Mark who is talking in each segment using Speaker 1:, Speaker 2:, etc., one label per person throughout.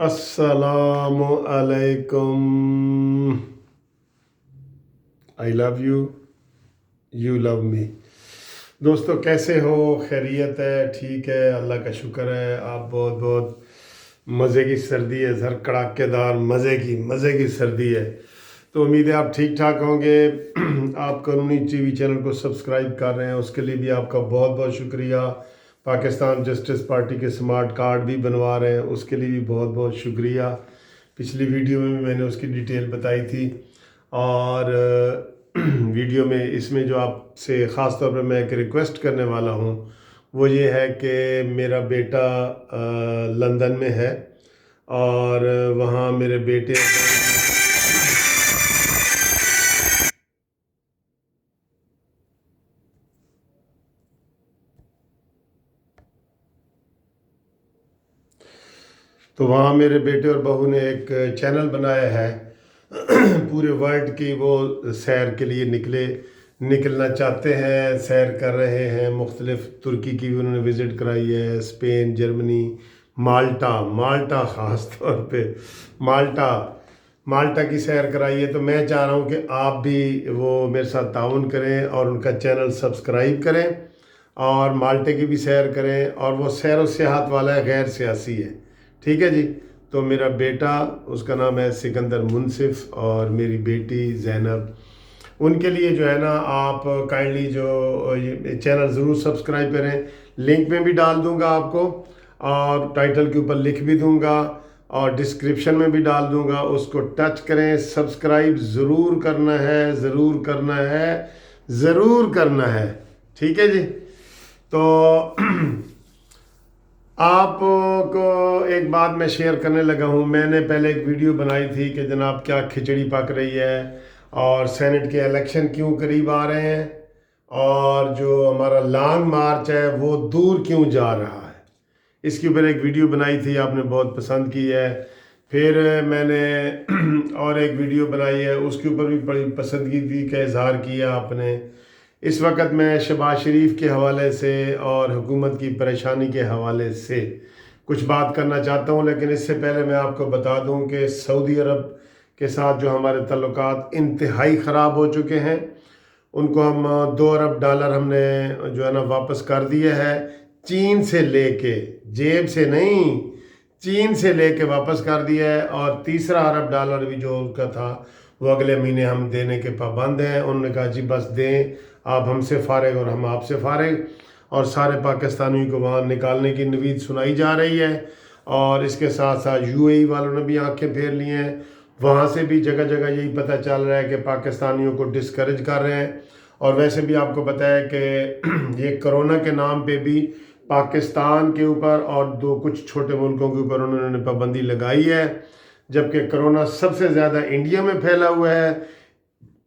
Speaker 1: अस्सलामु अलैकुम। I love you, you love me. दोस्तों कैसे हो? खैरियत है? ठीक है, अल्लाह का शुक्र है। आप बहुत बहुत मज़े की सर्दी है, सर कड़ाकेदार मज़े की सर्दी है। तो उम्मीद है आप ठीक ठाक होंगे। आप कानूनी टीवी चैनल को सब्सक्राइब कर रहे हैं, उसके लिए भी आपका बहुत बहुत शुक्रिया। पाकिस्तान जस्टिस पार्टी के स्मार्ट कार्ड भी बनवा रहे हैं, उसके लिए भी बहुत बहुत शुक्रिया। पिछली वीडियो में भी मैंने उसकी डिटेल बताई थी। और वीडियो में इसमें जो आपसे ख़ास तौर पर मैं एक रिक्वेस्ट करने वाला हूँ वो ये है कि मेरा बेटा लंदन में है और वहाँ मेरे बेटे तो वहाँ मेरे बेटे और बहू ने एक चैनल बनाया है। पूरे वर्ल्ड की वो सैर के लिए निकलना चाहते हैं, सैर कर रहे हैं। मुख्तलिफ़ तुर्की की भी उन्होंने विज़िट कराई है, स्पेन, जर्मनी, माल्टा ख़ास तौर पे माल्टा की सैर कराई है। तो मैं चाह रहा हूँ कि आप भी वो मेरे साथ ताउन करें और उनका चैनल सब्सक्राइब करें और माल्टे की भी सैर करें। और वो सैर व सियाहत वाला है, गैर सियासी है। ठीक है जी। तो मेरा बेटा, उसका नाम है सिकंदर मुनसिफ, और मेरी बेटी ज़ैनब, उनके लिए जो है ना आप काइंडली जो ये चैनल ज़रूर सब्सक्राइब करें। लिंक में भी डाल दूंगा आपको और टाइटल के ऊपर लिख भी दूंगा और डिस्क्रिप्शन में भी डाल दूंगा। उसको टच करें, सब्सक्राइब ज़रूर करना है, ज़रूर करना है, ज़रूर करना है। ठीक है जी। तो आपको एक बात मैं शेयर करने लगा हूँ। मैंने पहले एक वीडियो बनाई थी कि जनाब क्या खिचड़ी पक रही है और सेनेट के इलेक्शन क्यों करीब आ रहे हैं और जो हमारा लॉन्ग मार्च है वो दूर क्यों जा रहा है। इसके ऊपर एक वीडियो बनाई थी, आपने बहुत पसंद की है। फिर मैंने और एक वीडियो बनाई है, उसके ऊपर भी बड़ी पसंदगी का इजहार किया आपने। इस वक्त मैं शहबाज शरीफ के हवाले से और हुकूमत की परेशानी के हवाले से कुछ बात करना चाहता हूँ, लेकिन इससे पहले मैं आपको बता दूँ कि सऊदी अरब के साथ जो हमारे ताल्लुकात इंतहाई ख़राब हो चुके हैं, उनको हम $2 अरब हमने जो है ना वापस कर दिए है। चीन से लेके, जेब से नहीं, चीन से लेके वापस कर दिया है। और $3 अरब भी जो उनका था वो अगले महीने हम देने के पाबंद हैं। उन्होंने कहा जी बस दें, आप हमसे फारिग और हम आपसे फारिग। और सारे पाकिस्तानियों को वहाँ निकालने की नवीद सुनाई जा रही है। और इसके साथ साथ यूएई वालों ने भी आंखें फेर ली हैं, वहाँ से भी जगह जगह यही पता चल रहा है कि पाकिस्तानियों को डिस्करेज कर रहे हैं। और वैसे भी आपको पता है कि ये कोरोना के नाम पे भी पाकिस्तान के ऊपर और दो कुछ छोटे मुल्कों के ऊपर उन्होंने पाबंदी लगाई है, जबकि कोरोना सबसे ज़्यादा इंडिया में फैला हुआ है।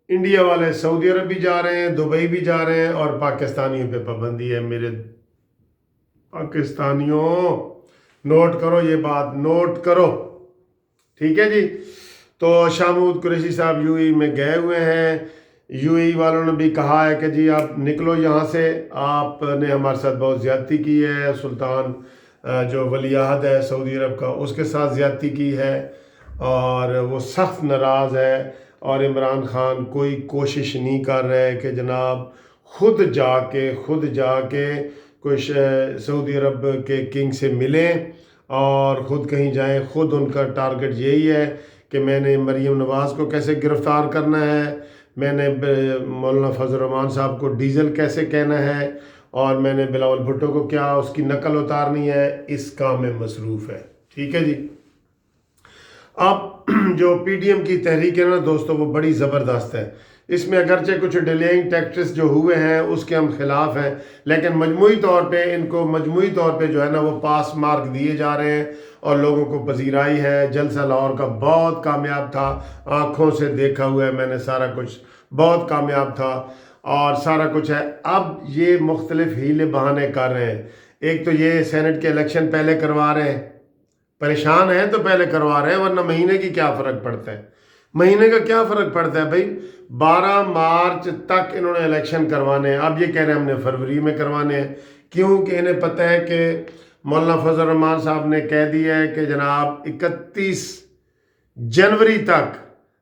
Speaker 1: इंडिया वाले सऊदी अरब भी जा रहे हैं, दुबई भी जा रहे हैं और पाकिस्तानियों पे पाबंदी है। मेरे पाकिस्तानियों, नोट करो, ये बात नोट करो। ठीक है जी। तो शाहमूद कुरैशी साहब यूएई में गए हुए हैं। यूएई वालों ने भी कहा है कि जी आप निकलो यहाँ से, आपने हमारे साथ बहुत ज़्यादती की है। सुल्तान जो वलीअहद है सऊदी अरब का, उसके साथ ज़्यादती की है और वो सख्त नाराज़ है। और इमरान खान कोई कोशिश नहीं कर रहे कि जनाब खुद जाके कोई सऊदी अरब के किंग से मिलें और ख़ुद कहीं जाएं। ख़ुद उनका टारगेट यही है कि मैंने मरीम नवाज़ को कैसे गिरफ़्तार करना है, मैंने मौलाना फजल रहमान साहब को डीजल कैसे कहना है, और मैंने बिलावल भुट्टो को क्या उसकी नकल उतारनी है। इस काम में मसरूफ़ है। ठीक है जी। अब जो पीडीएम की तहरीक है ना दोस्तों, वो बड़ी ज़बरदस्त है। इसमें अगरचे कुछ डिलेइंग टैक्टिक्स जो हुए हैं उसके हम खिलाफ हैं, लेकिन मजमूई तौर पे इनको मजमूई तौर पे जो है ना वो पास मार्क दिए जा रहे हैं और लोगों को पजीराई है। जलसा लाहौर का बहुत कामयाब था, आँखों से देखा हुआ है मैंने सारा कुछ, बहुत कामयाब था और सारा कुछ है। अब ये मुख्तलिफ हीले बहाने कर रहे हैं। एक तो ये सेनेट के इलेक्शन पहले करवा रहे हैं, परेशान हैं तो पहले करवा रहे हैं, वरना महीने की क्या फ़र्क पड़ता है। महीने का क्या फ़र्क पड़ता है भाई। 12 मार्च तक इन्होंने इलेक्शन करवाने हैं। अब ये कह रहे हैं हमने फरवरी में करवाने हैं, क्योंकि इन्हें पता है कि मौलाना फजल रहमान साहब ने कह दिया है कि जनाब 31 जनवरी तक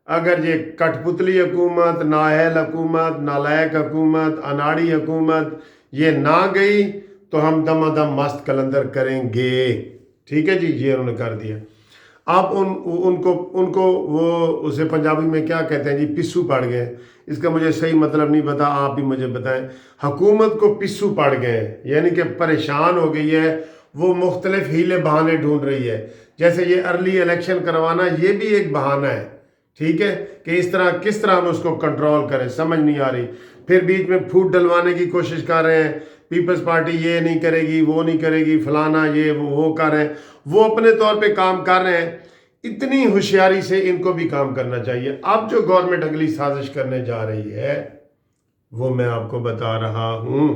Speaker 1: अगर ये कठपुतली हुकूमत, नाअहल हुकूमत, नालायक हुकूमत, अनाड़ी हुकूमत ये ना गई तो हम दमादम मस्त कलंदर करेंगे। ठीक है जी, ये उन्होंने कर दिया। आप उनको वो उसे पंजाबी में क्या कहते हैं जी, पिस्सू पड़ गए। इसका मुझे सही मतलब नहीं पता, आप ही मुझे बताएं। हुकूमत को पिस्सू पड़ गए यानी कि परेशान हो गई है, वो मुख्तलिफ हीले बहाने ढूंढ रही है। जैसे ये अर्ली इलेक्शन करवाना, ये भी एक बहाना है। ठीक है, कि इस तरह किस तरह हम उसको कंट्रोल करें, समझ नहीं आ रही। फिर बीच में फूट डलवाने की कोशिश कर रहे हैं, पीपल्स पार्टी ये नहीं करेगी, वो नहीं करेगी, फलाना ये वो कर रहे हैं। वो अपने तौर पे काम कर रहे हैं, इतनी होशियारी से इनको भी काम करना चाहिए। अब जो गवर्नमेंट अगली साजिश करने जा रही है वो मैं आपको बता रहा हूँ।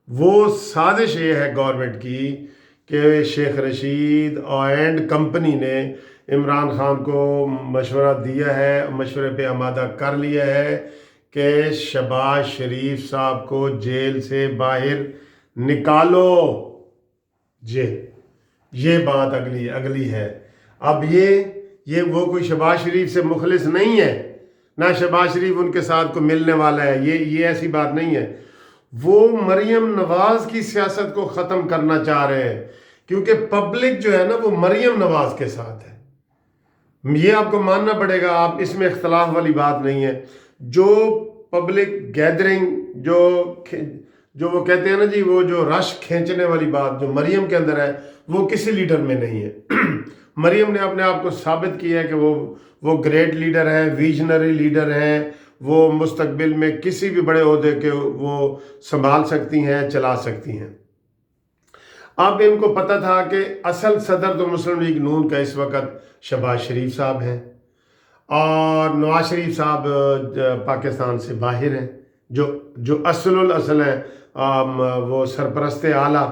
Speaker 1: वो साजिश ये है गवर्नमेंट की कि शेख रशीद एंड कंपनी ने इमरान खान को मशवरा दिया है, मशवरे पे आमादा कर लिया है कि शहबाज शरीफ साहब को जेल से बाहर निकालो। ये बात अगली है। अब ये वो कोई शहबाज शरीफ से मुखलिस नहीं है, ना शहबाज शरीफ उनके साथ को मिलने वाला है, ये ऐसी बात नहीं है। वो मरियम नवाज की सियासत को ख़त्म करना चाह रहे हैं, क्योंकि पब्लिक जो है ना वो मरियम नवाज के साथ है। ये आपको मानना पड़ेगा, आप इसमें इख्तलाफ वाली बात नहीं है। जो पब्लिक गैदरिंग जो वो कहते हैं ना जी, वो जो रश खींचने वाली बात जो मरियम के अंदर है वो किसी लीडर में नहीं है। मरियम ने अपने आप को साबित किया है कि वो ग्रेट लीडर है, विजनरी लीडर हैं। वो मुस्तकबिल में किसी भी बड़े ओहदे के वो संभाल सकती हैं, चला सकती हैं। अब इनको पता था कि असल सदर तो मुस्लिम लीग नून का इस वक्त शहबाज शरीफ साहब हैं और नवाज शरीफ साहब पाकिस्तान से बाहर हैं, जो असल हैं, वो सरपरस्त आला।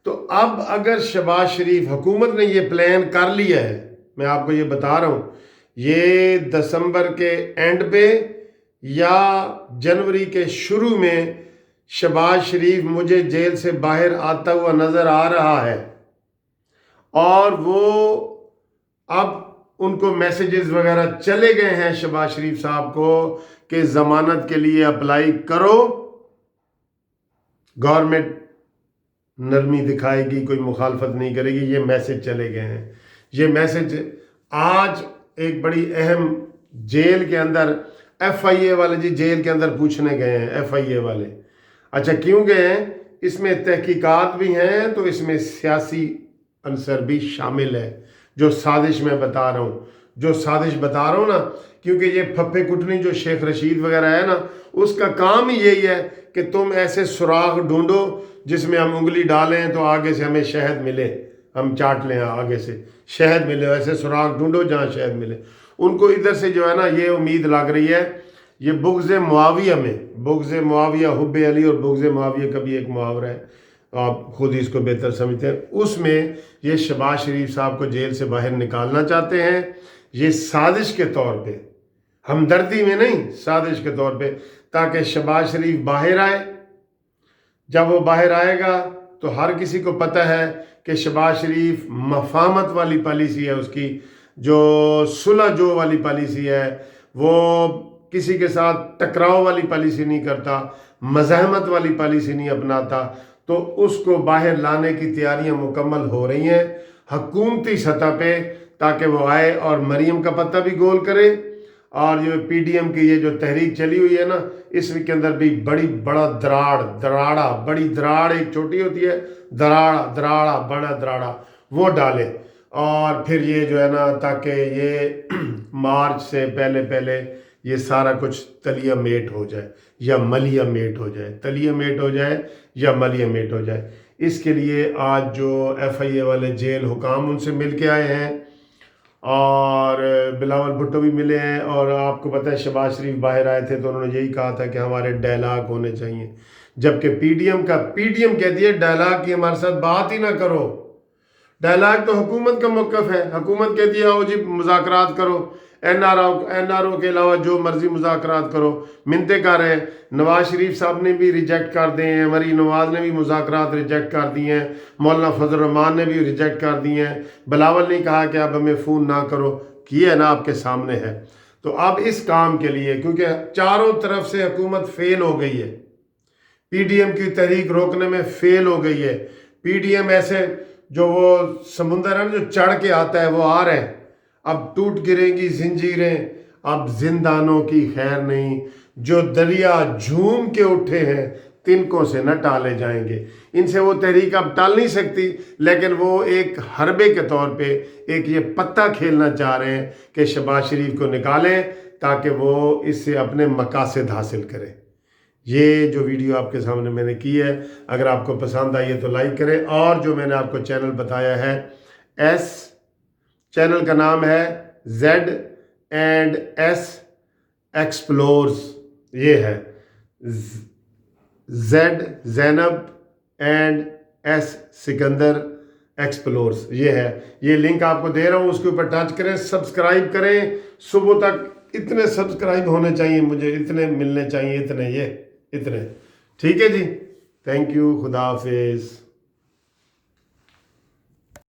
Speaker 1: तो अब अगर शहबाज शरीफ हुकूमत ने ये प्लान कर लिया है, मैं आपको ये बता रहा हूँ, ये दिसंबर के एंड पे या जनवरी के शुरू में शहबाज शरीफ मुझे जेल से बाहर आता हुआ नज़र आ रहा है। और वो अब उनको मैसेजेस वगैरह चले गए हैं शहबाज शरीफ साहब को कि ज़मानत के लिए अप्लाई करो, गवर्नमेंट नरमी दिखाएगी, कोई मुखालफत नहीं करेगी। ये मैसेज चले गए हैं। ये मैसेज आज एक बड़ी अहम जेल के अंदर FIA वाले जी जेल के अंदर पूछने गए हैं, FIA वाले। अच्छा, क्यों गए हैं? इसमें तहकीकात भी हैं, तो इसमें सियासी अंसर भी शामिल है। जो साजिश मैं बता रहा हूँ, ना, क्योंकि ये फप्पे कुटनी जो शेख रशीद वगैरह है ना, उसका काम ही यही है कि तुम ऐसे सुराख ढूंढो जिसमें हम उंगली डालें तो आगे से हमें शहद मिले, हम चाट लें, आगे से शहद मिले। ऐसे सुराख ढूंढो जहाँ शहद मिले। उनको इधर से जो है ना ये उम्मीद लग रही है, ये बुग़्ज़ मुआविया में, बुग़्ज़ मुआविया हुब्बे अली और बुग़्ज़ मुआविया का भी एक मुहावरा है, आप खुद ही इसको बेहतर समझते हैं। उसमें ये शहबाज शरीफ साहब को जेल से बाहर निकालना चाहते हैं। ये साजिश के तौर पे, हमदर्दी में नहीं, साजिश के तौर पे, ताकि शहबाज शरीफ बाहर आए। जब वो बाहर आएगा तो हर किसी को पता है कि शहबाज शरीफ मफाहमत वाली पॉलिसी है उसकी, जो सुलह जो वाली पॉलिसी है, वो किसी के साथ टकराव वाली पॉलिसी नहीं करता, मज़ाहमत वाली पॉलिसी नहीं अपनाता। तो उसको बाहर लाने की तैयारियां मुकम्मल हो रही हैं हुकूमती सतह पे, ताकि वो आए और मरियम का पत्ता भी गोल करे। और जो PDM की ये जो तहरीक चली हुई है ना, इसके अंदर भी बड़ी दराड़ एक छोटी होती है, दराड़ा बड़ा दराड़ा वो डाले। और फिर ये जो है ना, ताकि ये मार्च से पहले ये सारा कुछ तलिया मेट हो जाए या मलिया मेट हो जाए, तलिया मेट हो जाए या मलिया मेट हो जाए। इसके लिए आज जो FIA वाले जेल हुकाम उनसे मिल के आए हैं और बिलावल भुट्टो भी मिले हैं। और आपको पता है शहबाज शरीफ बाहर आए थे तो उन्होंने यही कहा था कि हमारे डायलाग होने चाहिए, जबकि PDM कहती है डायलाग की हमारे साथ बात ही ना करो। डायलाग तो हुकूमत का मौक़िफ़ है, हुकूमत कहती है आओ जी मुज़ाकरात करो। NRO के अलावा जो मर्जी मुज़ाकरात करो, मिन्नतें कर रहे हैं। नवाज शरीफ साहब ने भी रिजेक्ट कर दिए हैं, मरीम नवाज ने भी मुज़ाकरात रिजेक्ट कर दिए हैं, मौलाना फजल रहमान ने भी रिजेक्ट कर दिए हैं, बिलावल ने कहा कि आप हमें फ़ोन ना करो, किए ना, आपके सामने है। तो अब इस काम के लिए, क्योंकि चारों तरफ से हुकूमत फेल हो गई है, PDM की तहरीक रोकने में फेल हो गई है। PDM ऐसे जो वो समुंदर है जो चढ़ के आता है वो आ रहे हैं, अब टूट गिरेंगी जंजीरें, अब जिंदानों की खैर नहीं, जो दरिया झूम के उठे हैं तिनकों से न टाले जाएंगे। इनसे वो तहरीक अब टाल नहीं सकती, लेकिन वो एक हरबे के तौर पे एक ये पत्ता खेलना चाह रहे हैं कि शहबाज शरीफ को निकालें ताकि वो इससे अपने मकासद हासिल करें। ये जो वीडियो आपके सामने मैंने की है, अगर आपको पसंद आई है तो लाइक करें। और जो मैंने आपको चैनल बताया है, चैनल का नाम है Z&S एक्सप्लोर्स, ये है Zainab and S Sikandar explores, ये है। ये लिंक आपको दे रहा हूँ, उसके ऊपर टच करें, सब्सक्राइब करें। सुबह तक इतने सब्सक्राइब होने चाहिए मुझे, इतने मिलने चाहिए, इतने ठीक है जी। थैंक यू, खुदा हाफिज़।